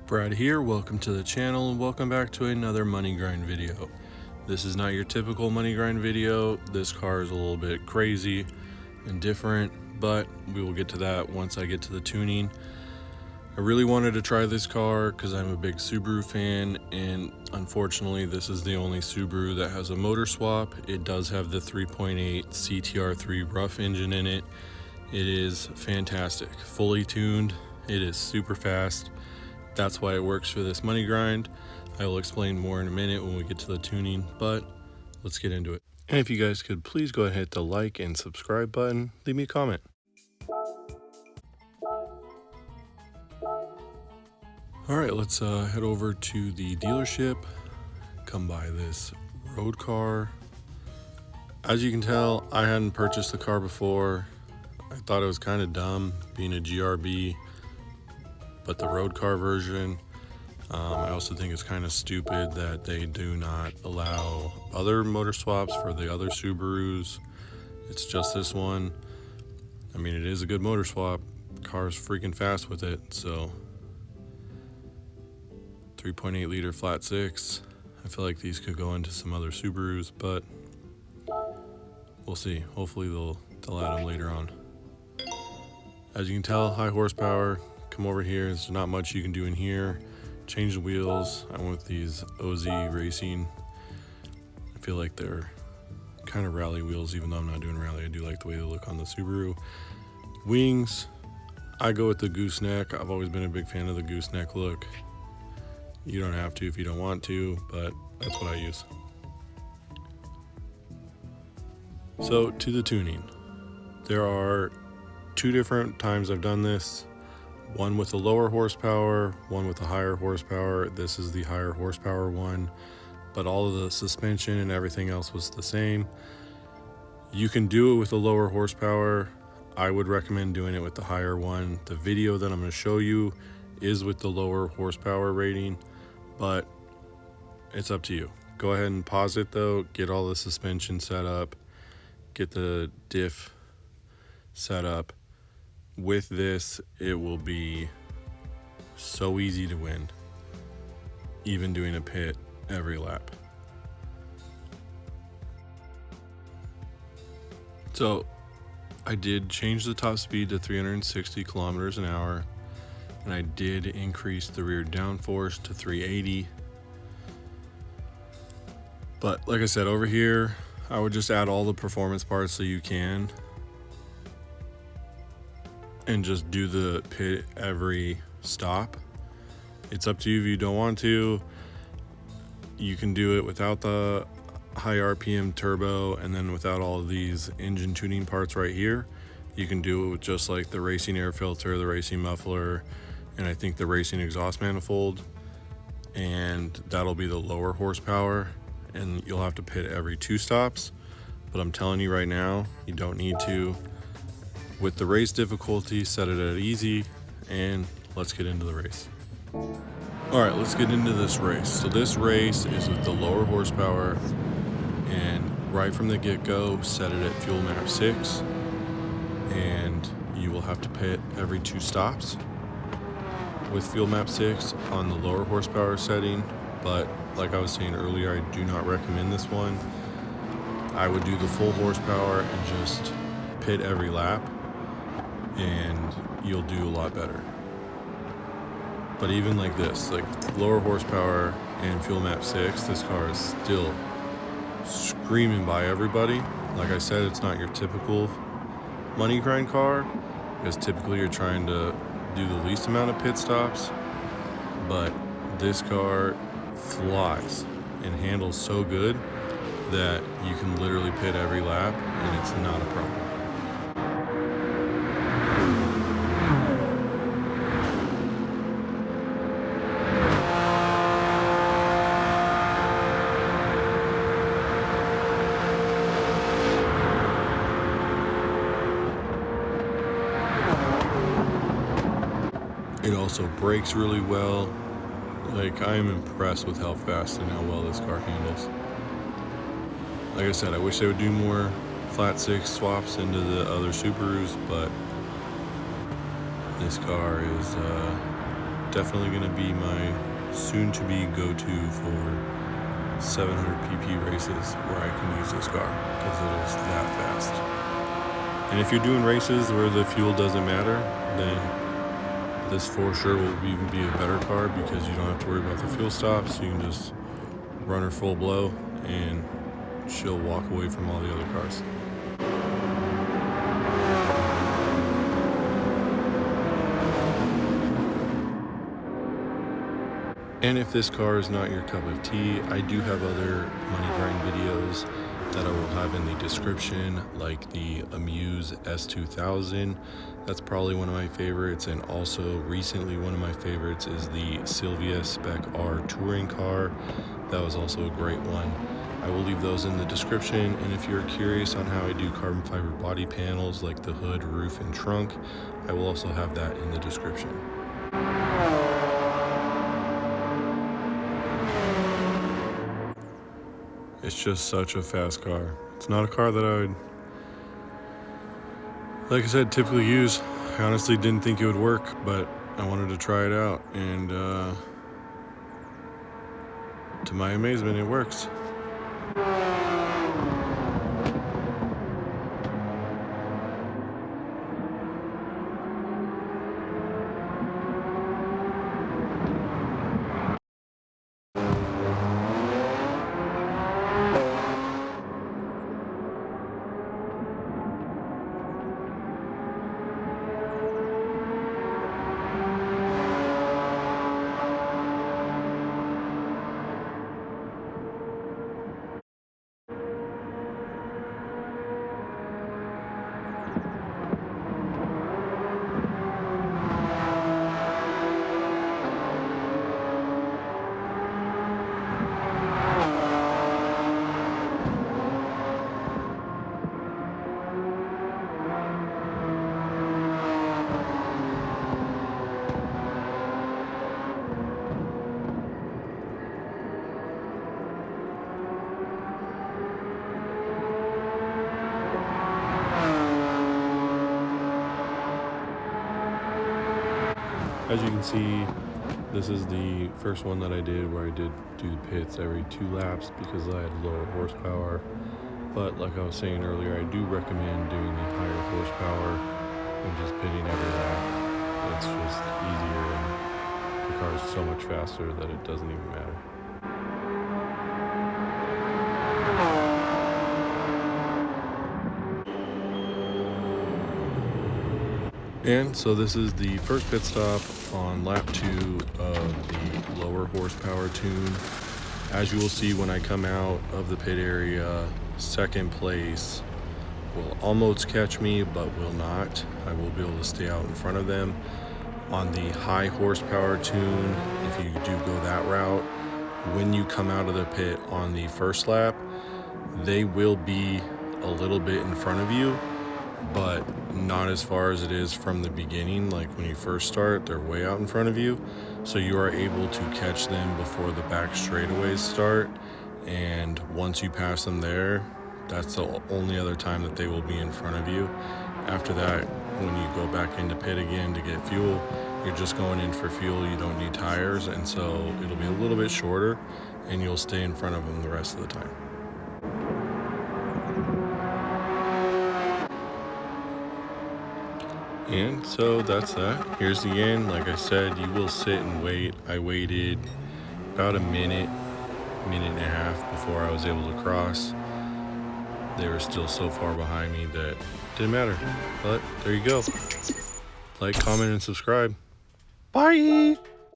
Brad here, welcome to the channel and welcome back to another money grind video. This is not your typical money grind video. This car is a little bit crazy and different, but we will get to that once I get to the tuning. I really wanted to try this car because I'm a big Subaru fan, and unfortunately this is the only Subaru that has a motor swap. It does have the 3.8 CTR3 rough engine in it. It is fantastic, fully tuned. It is super fast. That's why it works for this money grind. I will explain more in a minute when we get to the tuning, but let's get into it. And if you guys could please go ahead and hit the like and subscribe button, leave me a comment. All right, let's head over to the dealership, come by this road car. As you can tell, I hadn't purchased the car before. I thought it was kind of dumb being a Gr.B, but the road car version. I also think it's kind of stupid that they do not allow other motor swaps for the other Subarus. It's just this one. I mean, it is a good motor swap. Car's freaking fast with it. So 3.8 liter flat six. I feel like these could go into some other Subarus, but we'll see. Hopefully they'll add them later on. As you can tell, high horsepower. Come over here, there's not much you can do in here. Change the wheels. I went with these OZ Racing. I feel like they're kind of rally wheels, even though I'm not doing rally. I do like the way they look on the Subaru. Wings, I go with the gooseneck. I've always been a big fan of the gooseneck look. You don't have to if you don't want to, but that's what I use. So to the tuning. There are two different times I've done this. One with a lower horsepower, one with a higher horsepower. This is the higher horsepower one, but all of the suspension and everything else was the same. You can do it with a lower horsepower. I would recommend doing it with the higher one. The video that I'm going to show you is with the lower horsepower rating, but it's up to you. Go ahead and pause it though, get all the suspension set up, get the diff set up. With this, it will be so easy to win, even doing a pit every lap. So I did change the top speed to 360 kilometers an hour, and I did increase the rear downforce to 380. But like I said, over here, I would just add all the performance parts so you can, and just do the pit every stop. It's up to you if you don't want to. You can do it without the high RPM turbo and then without all of these engine tuning parts right here. You can do it with just like the racing air filter, the racing muffler, and I think the racing exhaust manifold. And that'll be the lower horsepower, and you'll have to pit every 2 stops. But I'm telling you right now, you don't need to. With the race difficulty, set it at easy, and let's get into the race. All right, let's get into this race. So this race is with the lower horsepower, and right from the get-go, set it at fuel map 6, and you will have to pit every 2 stops with fuel map 6 on the lower horsepower setting. But like I was saying earlier, I do not recommend this one. I would do the full horsepower and just pit every lap, and you'll do a lot better. But even like this, like lower horsepower and fuel map 6, this car is still screaming by everybody. Like I said, it's not your typical money grind car, because typically you're trying to do the least amount of pit stops, but this car flies and handles so good that you can literally pit every lap and it's not a problem. It also brakes really well. Like, I am impressed with how fast and how well this car handles. Like I said, I wish they would do more flat 6 swaps into the other Subarus, but this car is definitely going to be my soon-to-be go-to for 700 pp races where I can use this car because it is that fast. And if you're doing races where the fuel doesn't matter, then this for sure will even be a better car because you don't have to worry about the fuel stops. You can just run her full blow and she'll walk away from all the other cars. And if this car is not your cup of tea, I do have other money grind videos that I will have in the description, like the Amuse S2000. That's probably one of my favorites, and also recently one of my favorites is the Silvia Spec R touring car. That was also a great one. I will leave those in the description, and if you're curious on how I do carbon fiber body panels like the hood, roof, and trunk, I will also have that in the description. It's just such a fast car. It's not a car that I would, like I said, typically use. I honestly didn't think it would work, but I wanted to try it out, and to my amazement, it works. As you can see, this is the first one that I did where I did do the pits every 2 laps because I had lower horsepower. But like I was saying earlier, I do recommend doing the higher horsepower and just pitting every lap. It's just easier and the car is so much faster that it doesn't even matter. And so this is the first pit stop on lap 2 of the lower horsepower tune. As you will see when I come out of the pit area, second place will almost catch me, but will not. I will be able to stay out in front of them. On the high horsepower tune, if you do go that route, when you come out of the pit on the first lap, they will be a little bit in front of you, but not as far as it is from the beginning. Like when you first start, they're way out in front of you, so you are able to catch them before the back straightaways start. And once you pass them there, that's the only other time that they will be in front of you. After that, when you go back into pit again to get fuel, you're just going in for fuel. You don't need tires, and so it'll be a little bit shorter and you'll stay in front of them the rest of the time. And so that's that. Here's the end. Like I said, you will sit and wait. I waited about a minute and a half before I was able to cross. They were still so far behind me that it didn't matter. But there you go. Like, comment, and subscribe. Bye!